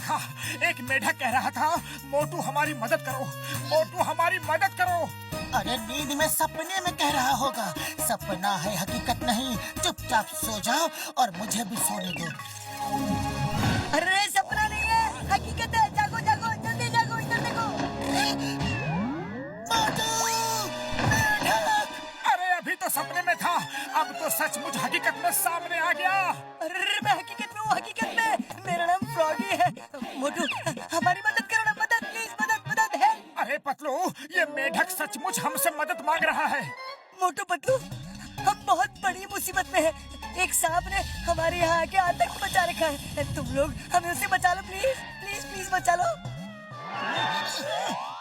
था, एक मेढक कह रहा था, मोटू हमारी मदद करो, मोटू हमारी मदद करो। अरे नींद में सपने में कह रहा होगा, सपना है हकीकत नहीं। चुपचाप सो जाओ और मुझे भी सोने दो। अरे सपना नहीं है, हकीकत है। जागो जागो, जल्दी जागो, इधर देखो। मोटू, मेढक! अरे अभी तो सपने में था, अब तो सचमुच हकीकत में सामने आ गया। अरे मैं हकीकत में हूँ, हकीकत में। मेरा नाम फ्रॉगी है। मोटू हमारी मदद करो ना, मदद प्लीज, मदद मदद है। अरे पतलू, ये मेढक सचमुच हमसे मदद मांग रहा है। मोटू पतलू, हम बहुत बड़ी मुसीबत में हैं। एक सांप ने हमारे यहाँ आके आतंक मचा रखा है। तुम लोग हमें उससे बचा लो प्लीज, प्लीज प्लीज बचा लो।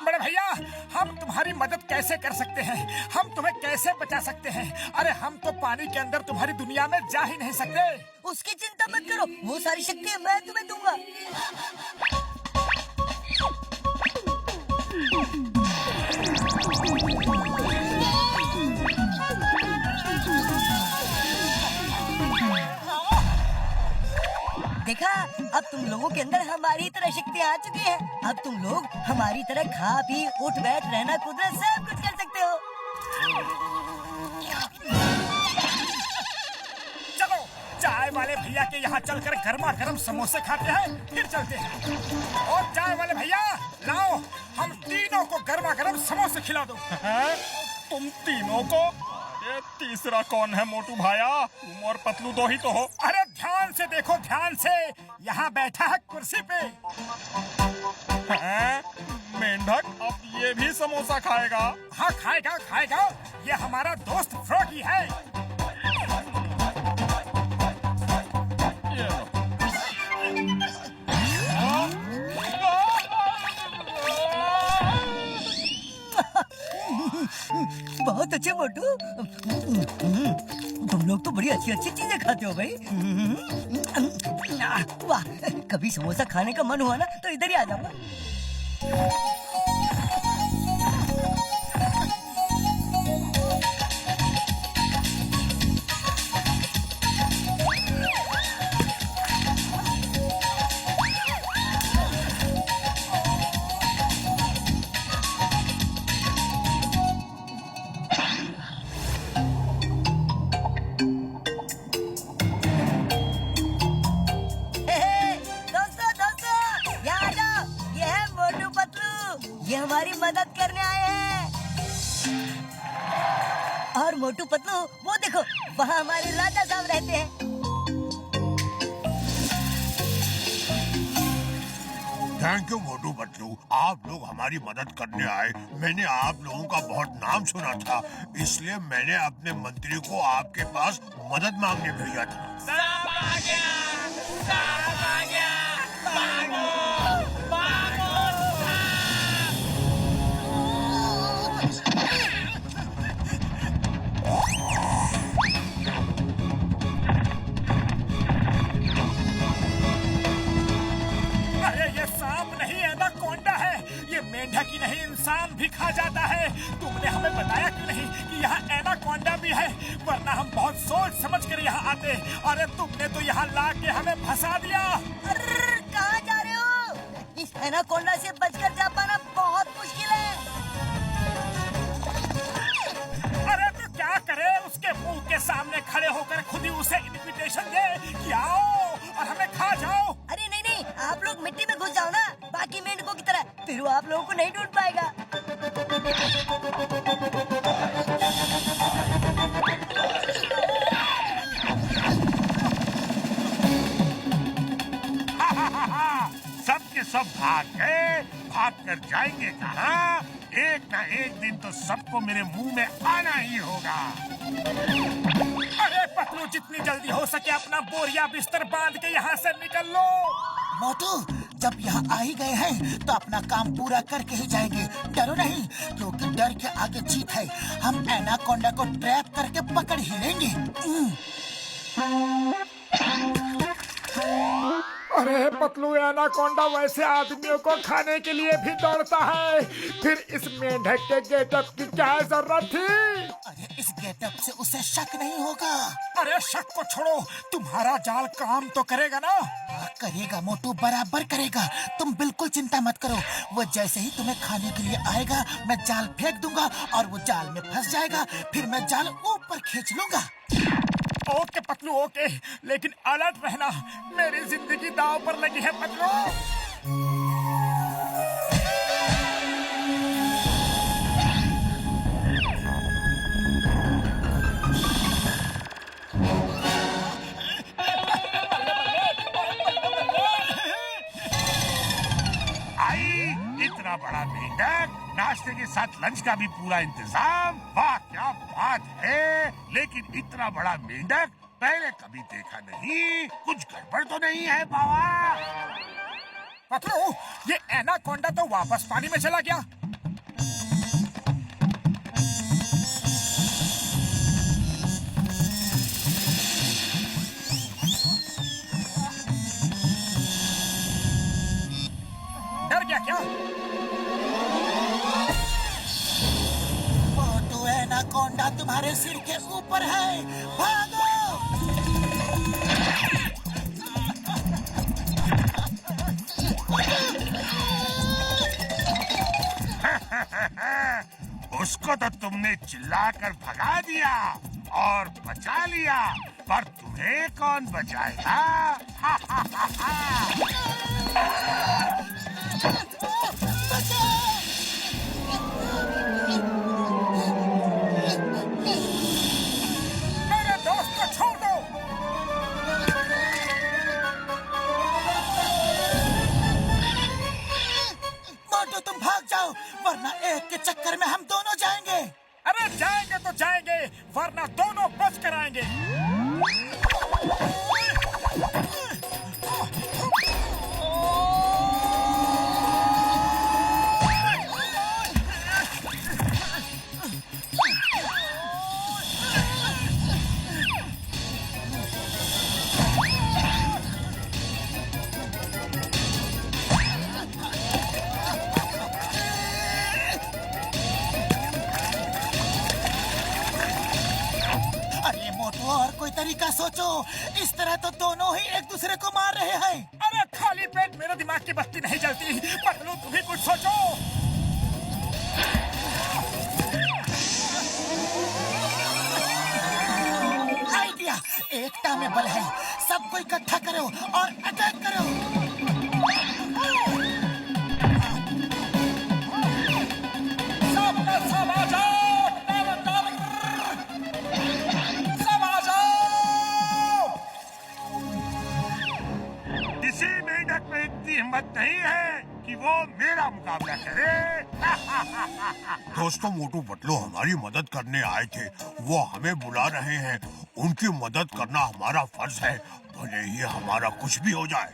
बड़े भैया, हम तुम्हारी मदद कैसे कर सकते हैं? हम तुम्हें कैसे बचा सकते हैं? अरे हम तो पानी के अंदर तुम्हारी दुनिया में जा ही नहीं सकते। उसकी चिंता मत करो, वो सारी शक्ति मैं तुम्हें दूंगा। देखा, अब तुम लोगों के अंदर हमारी तरह शक्ति आ चुकी है। अब तुम लोग हमारी तरह खा पी उठ बैठ रहना कूदना सब कुछ कर सकते हो। चलो चाय वाले भैया के यहाँ चलकर गर्मा गर्म समोसे खाते हैं, फिर चलते हैं। और चाय वाले भैया लाओ, हम तीनों को गर्मा गर्म समोसे खिला दो। तुम तीनों को? ये तीसरा कौन है मोटू भाया? तुम और पतलू दो ही तो हो। अरे ध्यान से देखो, ध्यान से, यहाँ बैठा है कुर्सी पे। हैं? मेंढक अब ये भी समोसा खाएगा? हाँ खाएगा खाएगा, ये हमारा दोस्त फ्रॉगी है। ये लो। बहुत अच्छे मोटू, तुम लोग तो बड़ी अच्छी अच्छी चीजें खाते हो भाई। वाह, कभी समोसा खाने का मन हुआ ना तो इधर ही आ जाऊंगा। ये हमारी मदद करने आए हैं। और मोटू पतलू, वो देखो, वहाँ हमारे राजा साहब रहते हैं। थैंक यू मोटू पतलू, आप लोग हमारी मदद करने आए। मैंने आप लोगों का बहुत नाम सुना था, इसलिए मैंने अपने मंत्री को आपके पास मदद मांगने भेजा था। सांप आ गया! सांप आ गया! भागो! भागो! अरे ये सांप नहीं, एनाकोंडा है। ये मेंढक ही नहीं, इंसान भी खा जाता है। तुमने हमें बताया क्यों नहीं कि यहाँ एनाकोंडा भी है? वरना हम बहुत सोच समझ कर यहाँ आते। अरे तुमने तो यहाँ ला के हमें फंसा दिया। अरे कहाँ जा रहे हो? इस एनाकोंडा से बचकर जा पाना बहुत मुश्किल है। अरे तो क्या करे, उसके मुंह के सामने खड़े होकर खुद ही उसे इन्विटेशन दे कि आओ और हमें खा जाओ। अरे नहीं नहीं, आप लोग मिट्टी में घुस जाओ ना, बाकी मेंढकों की तरह, फिर वो आप लोगों को नहीं ढूंढ पाएगा। सब के सब भाग कर जाएंगे कहाँ? एक ना एक दिन तो सबको मेरे मुंह में आना ही होगा। अरे पतलू, जितनी जल्दी हो सके अपना बोरिया बिस्तर बांध के यहाँ से निकल लो। मोटू, जब यहाँ आ ही गए हैं तो अपना काम पूरा करके ही जाएंगे। डरो नहीं, क्योंकि डर के आगे जीत है। हम एनाकोंडा को ट्रैप करके पकड़ ही लेंगे। अरे पतलू, एनाकोंडा वैसे आदमियों को खाने के लिए भी दौड़ता है, फिर इस मेंढक के गेटअप की क्या जरूरत थी? अरे इस गेटअप से उसे शक नहीं होगा। अरे शक को छोड़ो, तुम्हारा जाल काम तो करेगा ना? हाँ, करेगा मोटू, बराबर करेगा। तुम बिल्कुल चिंता मत करो। वो जैसे ही तुम्हें खाने के लिए आएगा, मैं जाल फेंक दूंगा और वो जाल में फंस जाएगा। फिर मैं जाल ऊपर खींच लूंगा। ओके पतलू ओके, लेकिन अलर्ट रहना, मेरी जिंदगी दांव पर लगी है पतलू। इतना बड़ा मेंढक, नाश्ते के साथ लंच का भी पूरा इंतजाम, वाह क्या बात है। लेकिन इतना बड़ा मेंढक पहले कभी देखा नहीं। कुछ गड़बड़ तो नहीं है बाबा? पतलू, ये एनाकोंडा तो वापस पानी में चला गया। डर गया क्या? मोटू, एनाकोंडा तुम्हारे सिर के ऊपर है, भागो! उसको तो तुमने चिल्लाकर भगा दिया और बचा लिया, पर तुम्हें कौन बचाएगा? मेरे दोस्त को छोड़ दो। मोटू, तुम भाग जाओ, वरना एक के चक्कर में हम दोनों जाएंगे। अरे जाएंगे तो जाएंगे, वरना दोनों बच कर आएंगे। अरे मोटू, और कोई तरीका सोचो। इस तरह तो दोनों ही एक दूसरे को मार रहे हैं। अरे खाली पेट मेरे दिमाग की बत्ती नहीं जलती। पतलू, तुम भी कुछ सोचो। आइडिया, एकता में बल है। सबको इकट्ठा करो और अटैक करो। सब आ जाओ, सब आ जाओ। किसी मेंढक में इतनी हिम्मत नहीं है कि वो मेरा मुकाबला करे। दोस्तों, मोटू पतलू हमारी मदद करने आए थे। वो हमें बुला रहे हैं। उनकी मदद करना हमारा फर्ज है, भले ही हमारा कुछ भी हो जाए।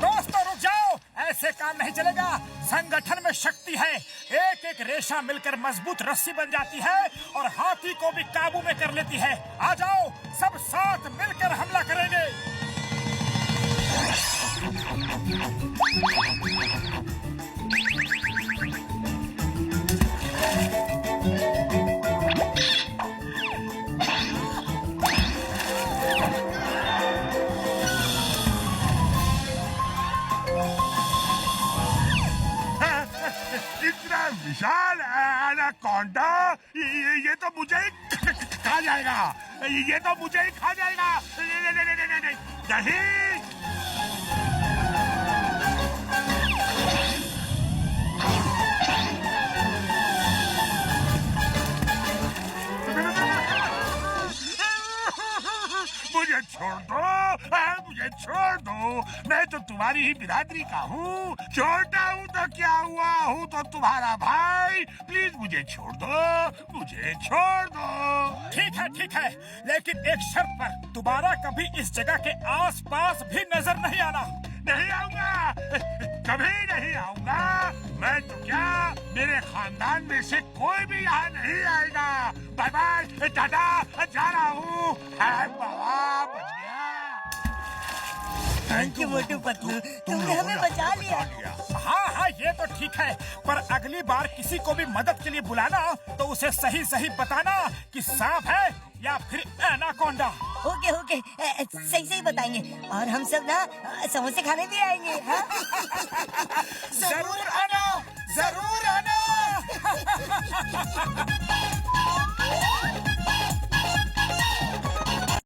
दोस्तों रुक जाओ, ऐसे काम नहीं चलेगा। संगठन में शक्ति है। एक एक रेशा मिलकर मजबूत रस्सी बन जाती है और हाथी को भी काबू में कर लेती है। आ जाओ, सब साथ मिलकर हमला करेंगे। इतना विशाल एनाकोंडा, ये तो मुझे ही खा जाएगा। ये तो मुझे ही खा जाएगा। नहीं। मुझे छोड़ दो, मुझे छोड़ दो। मैं तो तुम्हारी ही बिरादरी का हूँ। छोटा हूँ तो क्या हुआ, हूँ तो तुम्हारा भाई। प्लीज मुझे छोड़ दो, मुझे छोड़ दो। ठीक है, लेकिन एक शर्त पर, दोबारा कभी इस जगह के आसपास भी नजर नहीं आना। नहीं आऊंगा, कभी नहीं आऊंगा। मैं तो क्या, मेरे खानदान में से कोई भी यहाँ नहीं आएगा। बाय बाय टाटा, जा रहा हूँ। हाय बाबा, बच गया। थैंक यू मोटू पतलू, तुमने हमें बचा लिया। हाँ हाँ ये तो ठीक है, पर अगली बार किसी को भी मदद के लिए बुलाना तो उसे सही सही बताना कि सांप है या फिर एनाकोंडा। ओके ओके, सही सही बताएंगे और हम सब ना समोसे खाने भी आएंगे। हाँ? जरूर आना, जरूर आना।